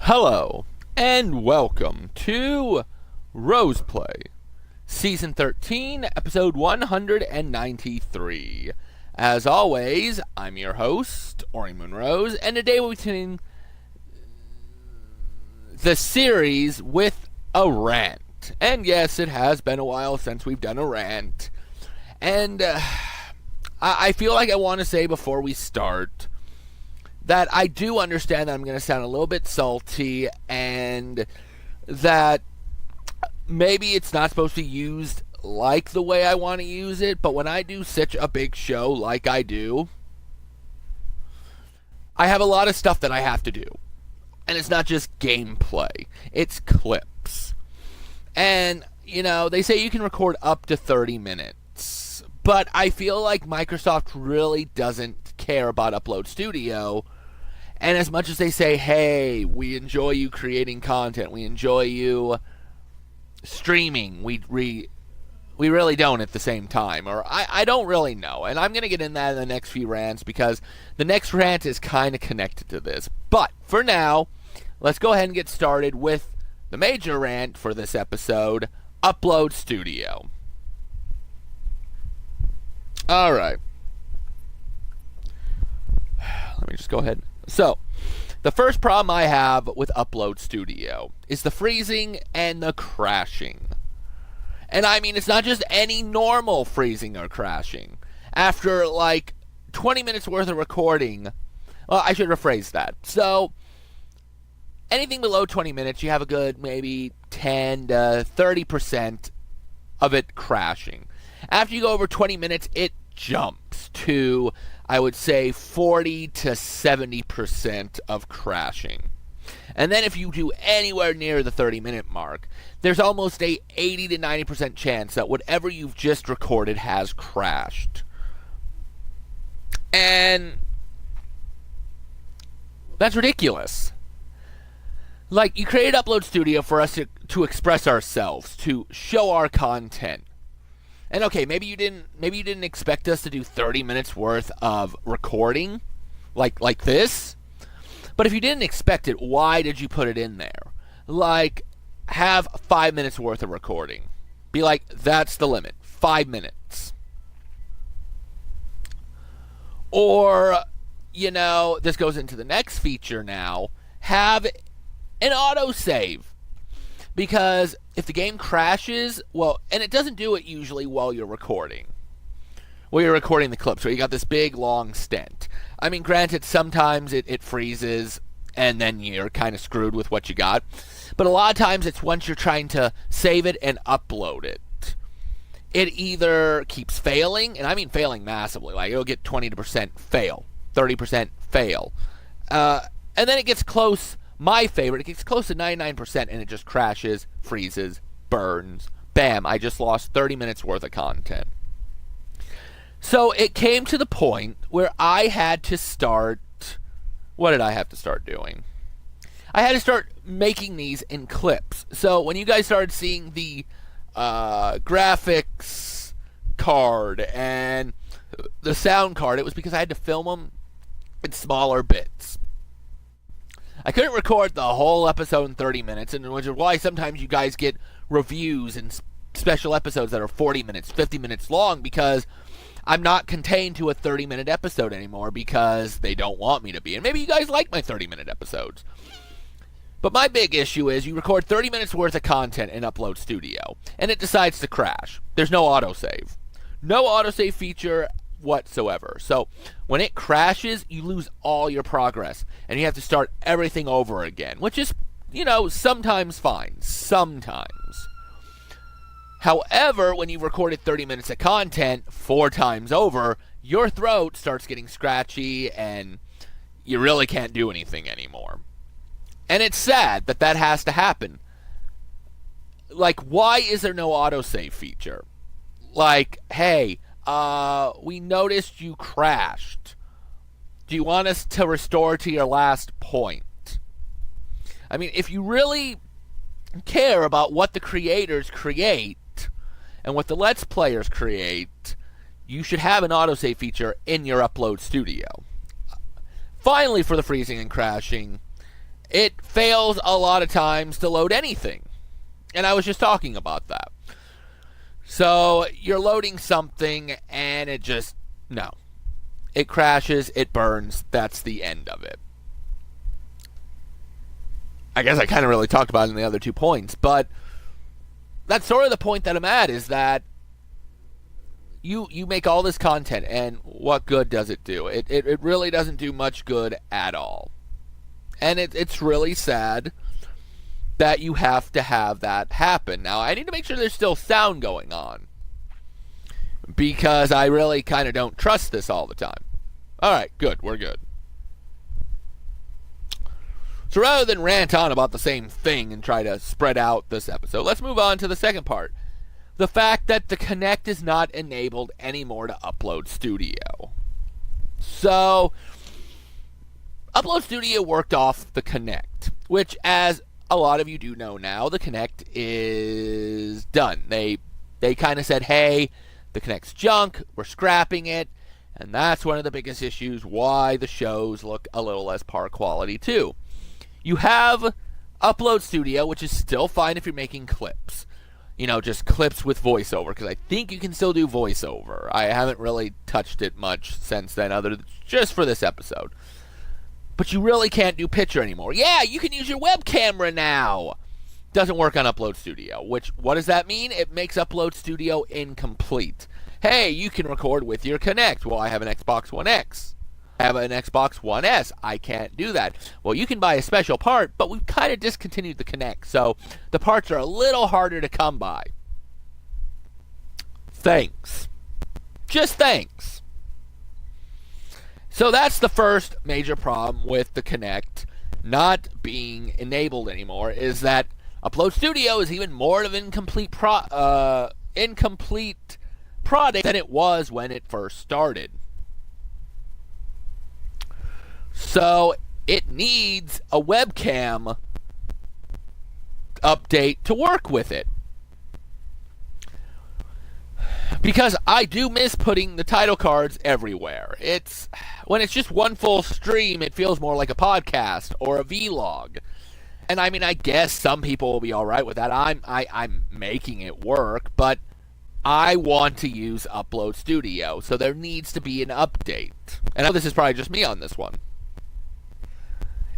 Hello, and welcome to Roseplay, Season 13, Episode 193. As always, I'm your host, Aurian MoonRose, and today we'll be continuing the series with a rant. And yes, it has been a while since we've done a rant. And I feel like I want to say before we start that I do understand that I'm going to sound a little bit salty and that maybe it's not supposed to be used like the way I want to use it, but when I do such a big show like I do, I have a lot of stuff that I have to do. And it's not just gameplay, it's clips. And, you know, they say you can record up to 30 minutes, but I feel like Microsoft really doesn't care about Upload Studio. And as much as they say, hey, we enjoy you creating content, we enjoy you streaming, we really don't at the same time. Or I don't really know. And I'm going to get in that in the next few rants because the next rant is kind of connected to this. But for now, let's go ahead and get started with the major rant for this episode, Upload Studio. Alright. Let me just go ahead. So, the first problem I have with Upload Studio is the freezing and the crashing. And I mean, it's not just any normal freezing or crashing. After like 20 minutes worth of recording, well, I should rephrase that. So, anything below 20 minutes, you have a good maybe 10 to 30% of it crashing. After you go over 20 minutes, it jumps to, I would say, 40 to 70% of crashing. And then if you do anywhere near the 30-minute mark, there's almost a 80 to 90% chance that whatever you've just recorded has crashed. And that's ridiculous. Like, you created Upload Studio for us to express ourselves, to show our content. And okay, maybe you didn't expect us to do 30 minutes worth of recording like this. But if you didn't expect it, why did you put it in there? Like, have 5 minutes worth of recording. Be like, that's the limit. 5 minutes. Or, you know, this goes into the next feature now. Have an autosave. Because if the game crashes, well, and it doesn't do it usually while you're recording. While you're recording the clip, so you got this big, long stint. I mean, granted, sometimes it freezes, and then you're kind of screwed with what you got. But a lot of times, it's once you're trying to save it and upload it. It either keeps failing, and I mean failing massively. Like, it'll get 20% fail, 30% fail. And then it gets close. My favorite, it gets close to 99% and it just crashes, freezes, burns. Bam, I just lost 30 minutes worth of content. So it came to the point where I had to start... What did I have to start doing? I had to start making these in clips. So when you guys started seeing the graphics card and the sound card, it was because I had to film them in smaller bits. I couldn't record the whole episode in 30 minutes, and which is why sometimes you guys get reviews and special episodes that are 40 minutes, 50 minutes long, because I'm not contained to a 30-minute episode anymore because they don't want me to be. And maybe you guys like my 30-minute episodes. But my big issue is you record 30 minutes worth of content in Upload Studio, and it decides to crash. There's no autosave. No autosave feature whatsoever. So when it crashes, you lose all your progress and you have to start everything over again, which is, you know, sometimes fine. Sometimes. However, when you've recorded 30 minutes of content 4 times over, your throat starts getting scratchy and you really can't do anything anymore. And it's sad that that has to happen. Like, why is there no autosave feature? Like, hey, we noticed you crashed. Do you want us to restore to your last point? I mean, if you really care about what the creators create and what the Let's Players create, you should have an autosave feature in your Upload Studio. Finally, for the freezing and crashing, it fails a lot of times to load anything. And I was just talking about that. So you're loading something and it just, no. It crashes, it burns, that's the end of it. I guess I kind of really talked about it in the other 2 points, but that's sort of the point that I'm at, is that you make all this content, and what good does it do? It really doesn't do much good at all. And it's really sad that you have to have that happen. Now, I need to make sure there's still sound going on, because I really kind of don't trust this all the time. Alright, good, we're good. So rather than rant on about the same thing and try to spread out this episode, let's move on to the second part. The fact that the Kinect is not enabled anymore to Upload Studio. So, Upload Studio worked off the Kinect, which, as a lot of you do know now, the Kinect is done. They kind of said, hey, the Kinect's junk, we're scrapping it, and that's one of the biggest issues why the shows look a little less par quality too. You have Upload Studio, which is still fine if you're making clips. You know, just clips with voiceover, because I think you can still do voiceover. I haven't really touched it much since then, other than just for this episode. But you really can't do picture anymore. Yeah, you can use your web camera now. Doesn't work on Upload Studio, which, what does that mean? It makes Upload Studio incomplete. Hey, you can record with your Kinect. Well, I have an Xbox One X. I have an Xbox One S. I can't do that. Well, you can buy a special part, but we've kind of discontinued the Kinect, so the parts are a little harder to come by. Thanks. Just thanks. So that's the first major problem with the Kinect not being enabled anymore, is that Upload Studio is even more of an incomplete product than it was when it first started. So it needs a webcam update to work with it. Because I do miss putting the title cards everywhere. When it's just one full stream, it feels more like a podcast or a vlog. And I mean, I guess some people will be alright with that. I'm making it work, but I want to use Upload Studio, so there needs to be an update. And I know this is probably just me on this one.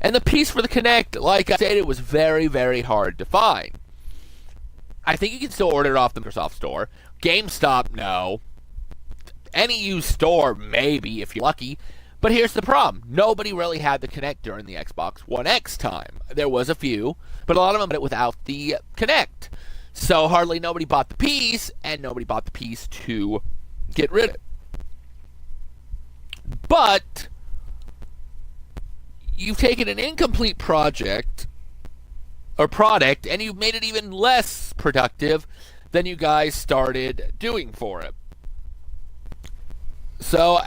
And the piece for the Kinect, like I said, it was very, very hard to find. I think you can still order it off the Microsoft Store. GameStop, no. Any used store, maybe, if you're lucky. But here's the problem. Nobody really had the Kinect during the Xbox One X time. There was a few, but a lot of them had it without the Kinect. So hardly nobody bought the piece, and nobody bought the piece to get rid of it. But you've taken an incomplete project, and you've made it even less productive than you guys started doing for it. So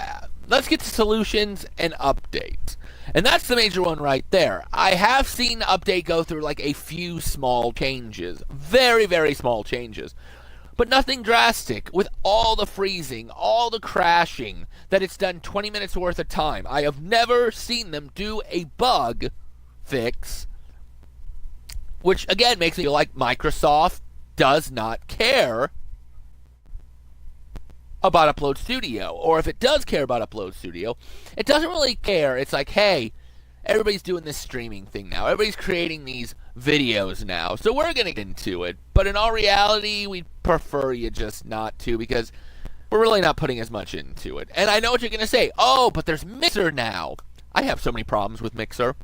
let's get to solutions and updates. And that's the major one right there. I have seen the update go through like a few small changes. Very, very small changes. But nothing drastic. With all the freezing, all the crashing, that it's done 20 minutes worth of time. I have never seen them do a bug fix, which again makes me feel like Microsoft does not care about Upload Studio. Or if it does care about Upload Studio, it doesn't really care. It's like, hey, everybody's doing this streaming thing now. Everybody's creating these videos now, so we're going to get into it. But in all reality, we prefer you just not to, because we're really not putting as much into it. And I know what you're going to say. Oh, but there's Mixer now. I have so many problems with Mixer.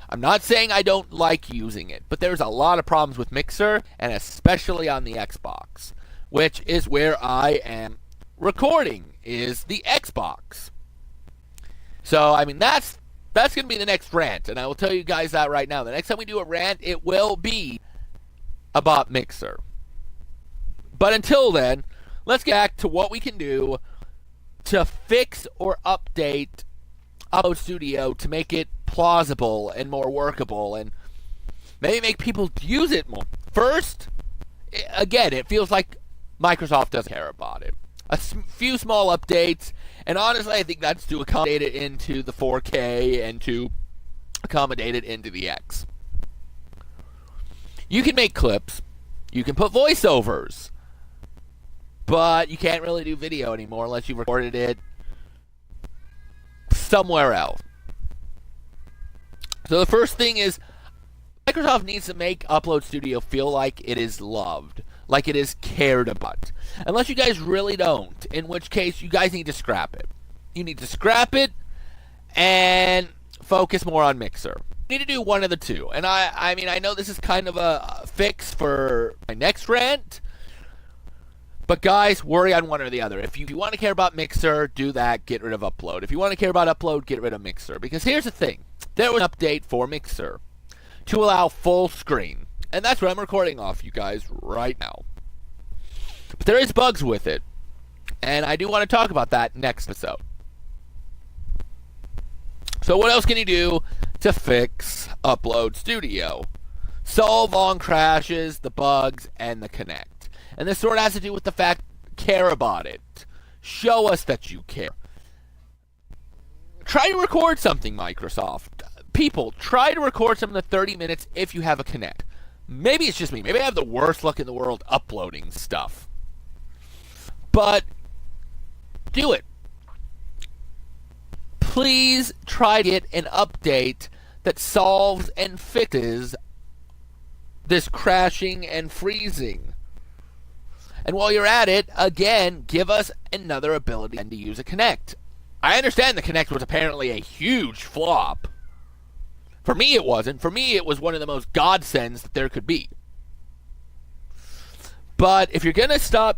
I'm not saying I don't like using it, but there's a lot of problems with Mixer, and especially on the Xbox, which is where I am recording, is the Xbox. So, I mean, that's going to be the next rant, and I will tell you guys that right now. The next time we do a rant, it will be about Mixer. But until then, let's get back to what we can do to fix or update Upload Studio to make it plausible and more workable, and maybe make people use it more. First, again, it feels like Microsoft doesn't care about it. A few small updates, and honestly, I think that's to accommodate it into the 4K and to accommodate it into the X. You can make clips, you can put voiceovers, but you can't really do video anymore unless you've recorded it somewhere else. So the first thing is, Microsoft needs to make Upload Studio feel like it is loved, like it is cared about. Unless you guys really don't, in which case you guys need to scrap it. You need to scrap it and focus more on Mixer. You need to do one of the two. And I mean, I know this is kind of a fix for my next rant, but guys, worry on one or the other. If you want to care about Mixer, do that, get rid of Upload. If you want to care about Upload, get rid of Mixer. Because here's the thing. There was an update for Mixer to allow full screen. And that's what I'm recording off, you guys, right now. But there is bugs with it. And I do want to talk about that next episode. So what else can you do to fix Upload Studio? Solve long crashes, the bugs, and the Connect. And this sort of has to do with the fact, care about it. Show us that you care. Try to record something, Microsoft. People, try to record something in 30 minutes if you have a Connect. Maybe it's just me. Maybe I have the worst luck in the world uploading stuff. But do it. Please try to get an update that solves and fixes this crashing and freezing. And while you're at it, again, give us another ability to use a Connect. I understand the Connect was apparently a huge flop. For me, it wasn't. For me, it was one of the most godsends that there could be. But if you're going to stop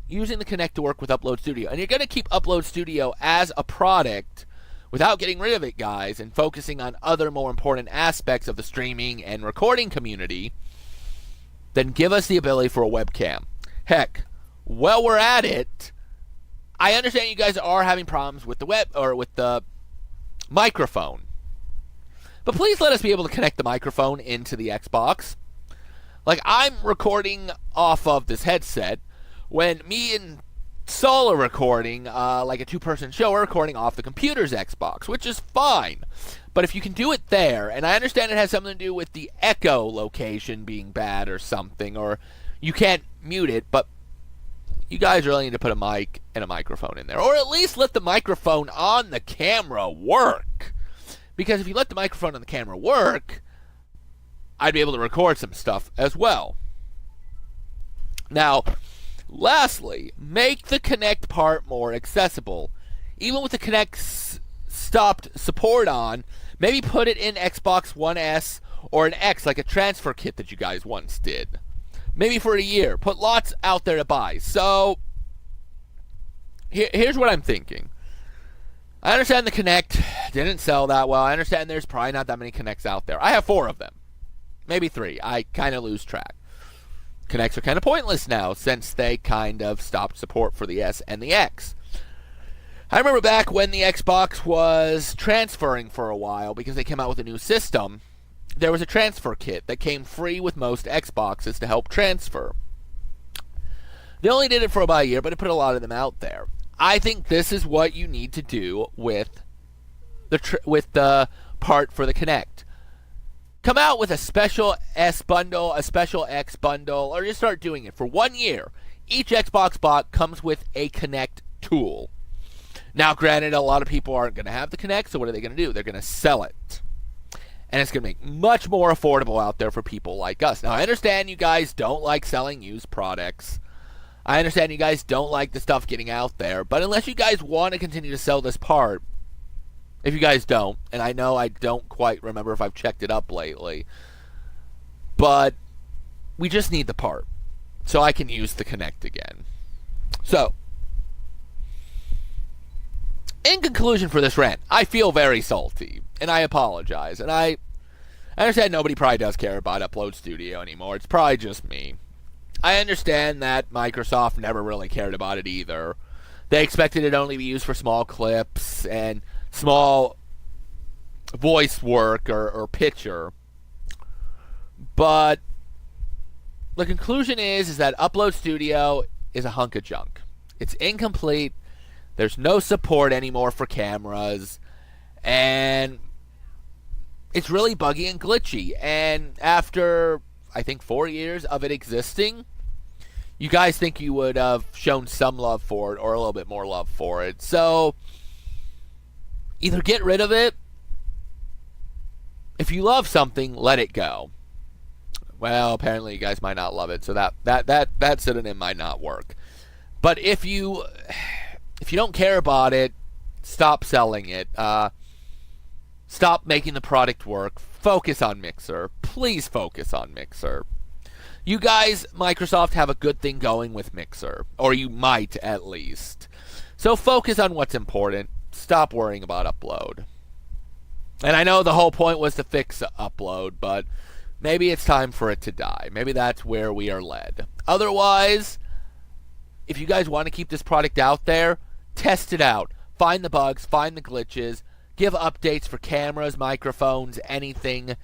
using the Connect to work with Upload Studio, and you're going to keep Upload Studio as a product without getting rid of it, guys, and focusing on other more important aspects of the streaming and recording community, then give us the ability for a webcam. Heck, while we're at it, I understand you guys are having problems with the web or with the microphone. But please let us be able to connect the microphone into the Xbox. Like, I'm recording off of this headset when me and Saul are recording, like a two-person show, we're recording off the computer's Xbox, which is fine. But if you can do it there, and I understand it has something to do with the echo location being bad or something, or you can't mute it, but you guys really need to put a mic and a microphone in there. Or at least let the microphone on the camera work. Because if you let the microphone on the camera work, I'd be able to record some stuff as well. Now, lastly, make the Connect part more accessible. Even with the Connect stopped support on, maybe put it in Xbox One S or an X, like a transfer kit that you guys once did. Maybe for a year. Put lots out there to buy. So, here's what I'm thinking. I understand the Connect didn't sell that well. I understand there's probably not that many Connects out there. I have 4 of them. Maybe 3. I kind of lose track. Connects are kind of pointless now since they kind of stopped support for the S and the X. I remember back when the Xbox was transferring for a while because they came out with a new system. There was a transfer kit that came free with most Xboxes to help transfer. They only did it for about a year, but it put a lot of them out there. I think this is what you need to do with the part for the Connect. Come out with a special S bundle, a special X bundle, or just start doing it for 1 year. Each Xbox box comes with a Connect tool. Now, granted, a lot of people aren't going to have the Connect, so what are they going to do? They're going to sell it. And it's going to make much more affordable out there for people like us. Now, I understand you guys don't like selling used products. I understand you guys don't like the stuff getting out there. But unless you guys want to continue to sell this part, if you guys don't, and I know I don't quite remember if I've checked it up lately, but we just need the part so I can use the Connect again. So, in conclusion for this rant, I feel very salty, and I apologize. And I understand nobody probably does care about Upload Studio anymore. It's probably just me. I understand that Microsoft never really cared about it either. They expected it only to be used for small clips and small voice work or picture. But the conclusion is that Upload Studio is a hunk of junk. It's incomplete. There's no support anymore for cameras. And it's really buggy and glitchy. And after I think, 4 years of it existing, you guys think you would have shown some love for it or a little bit more love for it. So either get rid of it. If you love something, let it go. Well, apparently you guys might not love it, so that synonym might not work. But if you don't care about it, stop selling it. Stop making the product work. Focus on Mixer. Please focus on Mixer. You guys, Microsoft, have a good thing going with Mixer. Or you might, at least. So focus on what's important. Stop worrying about upload. And I know the whole point was to fix upload, but maybe it's time for it to die. Maybe that's where we are led. Otherwise, if you guys want to keep this product out there, test it out. Find the bugs, find the glitches, give updates for cameras, microphones, anything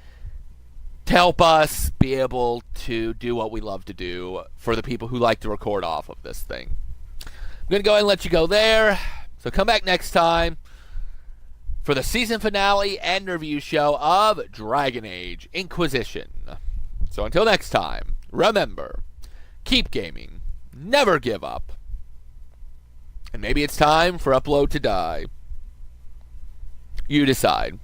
to help us be able to do what we love to do for the people who like to record off of this thing. I'm going to go ahead and let you go there. So come back next time for the season finale and review show of Dragon Age Inquisition. So until next time, remember, keep gaming, never give up, and maybe it's time for upload to die. You decide.